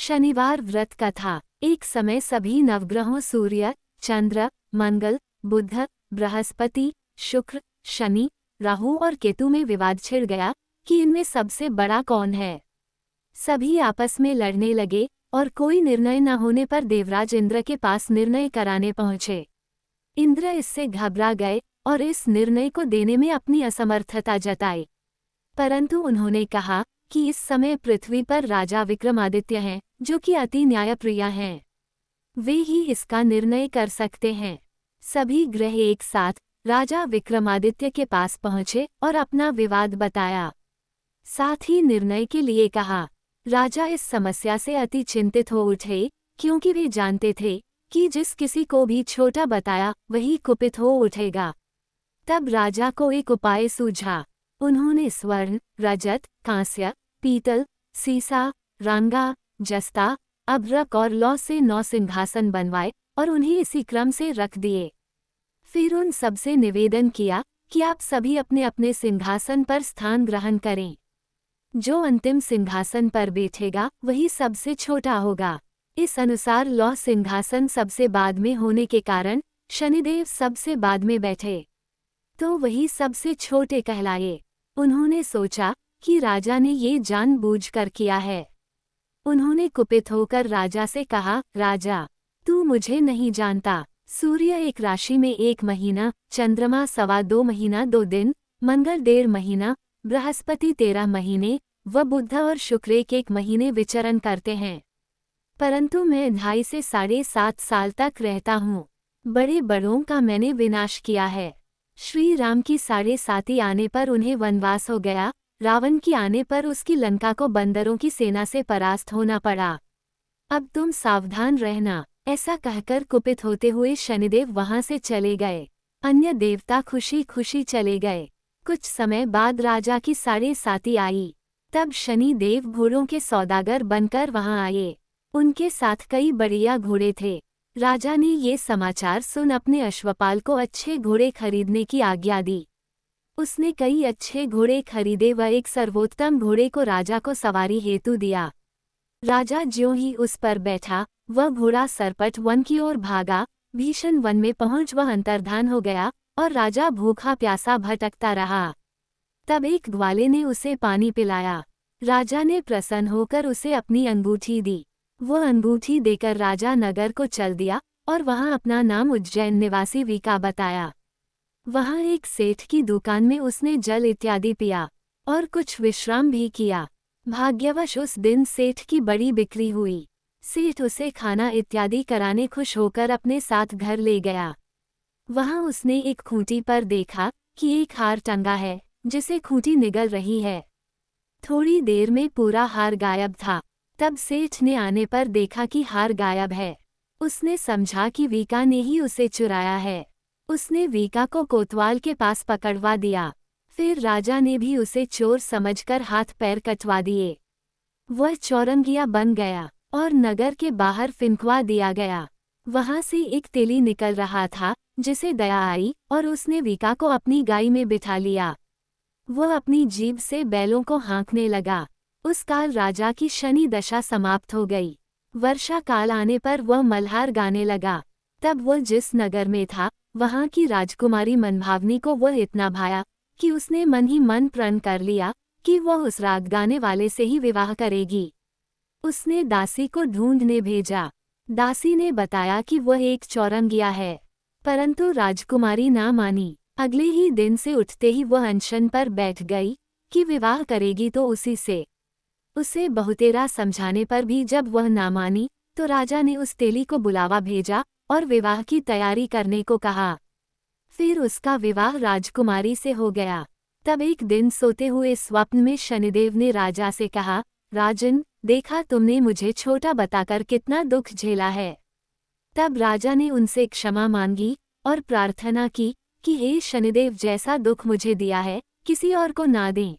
शनिवार व्रत कथा। एक समय सभी नवग्रहों सूर्य, चंद्र, मंगल, बुध, बृहस्पति, शुक्र, शनि, राहु और केतु में विवाद छिड़ गया कि इनमें सबसे बड़ा कौन है। सभी आपस में लड़ने लगे और कोई निर्णय न होने पर देवराज इंद्र के पास निर्णय कराने पहुंचे। इंद्र इससे घबरा गए और इस निर्णय को देने में अपनी असमर्थता जताई। परंतु उन्होंने कहा कि इस समय पृथ्वी पर राजा विक्रमादित्य हैं, जो कि अति न्यायप्रिय हैं। वे ही इसका निर्णय कर सकते हैं। सभी ग्रह एक साथ राजा विक्रमादित्य के पास पहुंचे और अपना विवाद बताया। साथ ही निर्णय के लिए कहा। राजा इस समस्या से अति चिंतित हो उठे, क्योंकि वे जानते थे कि जिस किसी को भी छोटा बताया वही कुपित हो उठेगा। तब राजा को एक उपाय सूझा। उन्होंने स्वर्ण, रजत, कांस्य, पीतल, सीसा, रांगा, जस्ता, अभ्रक और लौ से 9 सिंहासन बनवाए और उन्हें इसी क्रम से रख दिए। फिर उन सबसे निवेदन किया कि आप सभी अपने अपने सिंहासन पर स्थान ग्रहण करें। जो अंतिम सिंहासन पर बैठेगा वही सबसे छोटा होगा। इस अनुसार लौ सिंहासन सबसे बाद में होने के कारण शनिदेव सबसे बाद में बैठे, तो वही सबसे छोटे कहलाए। उन्होंने सोचा कि राजा ने ये जानबूझकर किया है। उन्होंने कुपित होकर राजा से कहा, राजा, तू मुझे नहीं जानता। सूर्य एक राशि में 1 महीना, चंद्रमा 2.25 महीना 2 दिन, मंगल 1.5 महीना, बृहस्पति 13 महीने व बुध और शुक्र 1 महीने विचरण करते हैं। परंतु मैं 2.5 से 7.5 साल तक रहता हूँ। बड़े बड़ों का मैंने विनाश किया है। श्री राम की 7.5 आने पर उन्हें वनवास हो गया। रावण की आने पर उसकी लंका को बंदरों की सेना से परास्त होना पड़ा। अब तुम सावधान रहना। ऐसा कहकर कुपित होते हुए शनिदेव वहां से चले गए। अन्य देवता खुशी खुशी चले गए। कुछ समय बाद राजा की 7.5 आई। तब शनिदेव घोड़ों के सौदागर बनकर वहां आए। उनके साथ कई बढ़िया घोड़े थे। राजा ने ये समाचार सुन अपने अश्वपाल को अच्छे घोड़े खरीदने की आज्ञा दी। उसने कई अच्छे घोड़े खरीदे व एक सर्वोत्तम घोड़े को राजा को सवारी हेतु दिया। राजा ज्यों ही उस पर बैठा, वह घोड़ा सरपट वन की ओर भागा। भीषण वन में पहुंच वह अंतर्धान हो गया और राजा भूखा प्यासा भटकता रहा। तब एक ग्वाले ने उसे पानी पिलाया। राजा ने प्रसन्न होकर उसे अपनी अंगूठी दी। वह अंगूठी देकर राजा नगर को चल दिया और वहां अपना नाम उज्जैन निवासी वीका बताया। वहां एक सेठ की दुकान में उसने जल इत्यादि पिया और कुछ विश्राम भी किया। भाग्यवश उस दिन सेठ की बड़ी बिक्री हुई। सेठ उसे खाना इत्यादि कराने खुश होकर अपने साथ घर ले गया। वहां उसने एक खूंटी पर देखा कि एक हार टंगा है, जिसे खूंटी निगल रही है। थोड़ी देर में पूरा हार गायब था। तब सेठ ने आने पर देखा कि हार गायब है। उसने समझा कि वीका ने ही उसे चुराया है। उसने वीका को कोतवाल के पास पकड़वा दिया। फिर राजा ने भी उसे चोर समझकर हाथ पैर कटवा दिए। वह चौरंगिया बन गया और नगर के बाहर फिंकवा दिया गया। वहां से एक तेली निकल रहा था, जिसे दया आई और उसने वीका को अपनी गाय में बिठा लिया। वह अपनी जीभ से बैलों को हाँकने लगा। उस काल राजा की शनि दशा समाप्त हो गई। वर्षा काल आने पर वह मल्हार गाने लगा। तब वह जिस नगर में था, वहां की राजकुमारी मनभावनी को वह इतना भाया कि उसने मन ही मन प्रण कर लिया कि वह उस राग गाने वाले से ही विवाह करेगी। उसने दासी को ढूंढने भेजा। दासी ने बताया कि वह एक चौरंगिया है, परंतु राजकुमारी ना मानी। अगले ही दिन से उठते ही वह अनशन पर बैठ गई कि विवाह करेगी तो उसी से। उसे बहुतेरा समझाने पर भी जब वह ना मानी, तो राजा ने उस तेली को बुलावा भेजा और विवाह की तैयारी करने को कहा। फिर उसका विवाह राजकुमारी से हो गया। तब एक दिन सोते हुए स्वप्न में शनिदेव ने राजा से कहा, राजन, देखा तुमने मुझे छोटा बताकर कितना दुख झेला है। तब राजा ने उनसे क्षमा मांगी और प्रार्थना की कि हे शनिदेव, जैसा दुख मुझे दिया है किसी और को ना दें।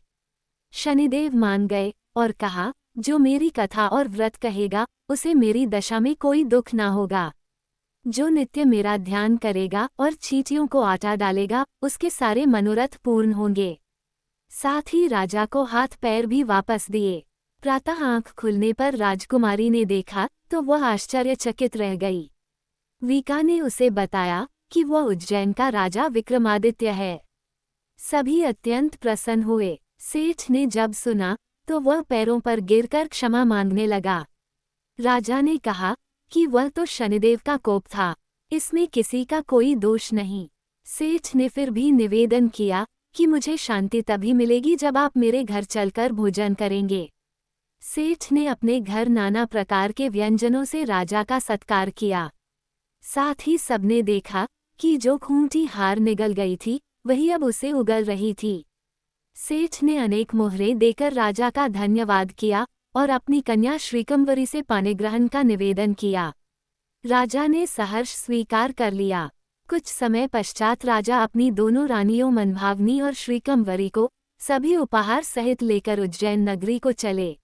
शनिदेव मान गए और कहा, जो मेरी कथा और व्रत कहेगा उसे मेरी दशा में कोई दुख ना होगा। जो नित्य मेरा ध्यान करेगा और चींटियों को आटा डालेगा, उसके सारे मनोरथ पूर्ण होंगे। साथ ही राजा को हाथ पैर भी वापस दिए। प्रातः आंख खुलने पर राजकुमारी ने देखा तो वह आश्चर्यचकित रह गई। वीका ने उसे बताया कि वह उज्जैन का राजा विक्रमादित्य है। सभी अत्यंत प्रसन्न हुए। सेठ ने जब सुना तो वह पैरों पर गिरकर क्षमा मांगने लगा। राजा ने कहा कि वह तो शनिदेव का कोप था, इसमें किसी का कोई दोष नहीं। सेठ ने फिर भी निवेदन किया कि मुझे शांति तभी मिलेगी जब आप मेरे घर चलकर भोजन करेंगे। सेठ ने अपने घर नाना प्रकार के व्यंजनों से राजा का सत्कार किया। साथ ही सबने देखा कि जो खूंटी हार निगल गई थी वही अब उसे उगल रही थी। सेठ ने अनेक मोहरें देकर राजा का धन्यवाद किया और अपनी कन्या श्रीकंवरी से पाणिग्रहण का निवेदन किया। राजा ने सहर्ष स्वीकार कर लिया। कुछ समय पश्चात राजा अपनी दोनों रानियों मनभावनी और श्रीकंवरी को सभी उपहार सहित लेकर उज्जैन नगरी को चले।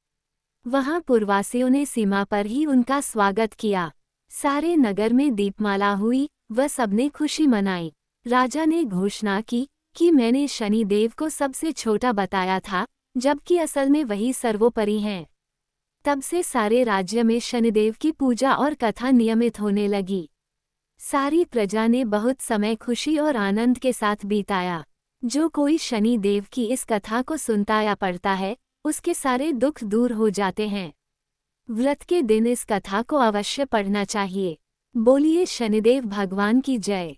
वहां पुरवासियों ने सीमा पर ही उनका स्वागत किया। सारे नगर में दीपमाला हुई, वह सबने खुशी मनाई। राजा ने घोषणा की कि मैंने शनिदेव को सबसे छोटा बताया था, जबकि असल में वही सर्वोपरि हैं। तब से सारे राज्य में शनिदेव की पूजा और कथा नियमित होने लगी। सारी प्रजा ने बहुत समय खुशी और आनंद के साथ बिताया। जो कोई शनिदेव की इस कथा को सुनता या पढ़ता है, उसके सारे दुख दूर हो जाते हैं। व्रत के दिन इस कथा को अवश्य पढ़ना चाहिए। बोलिए शनिदेव भगवान की जय।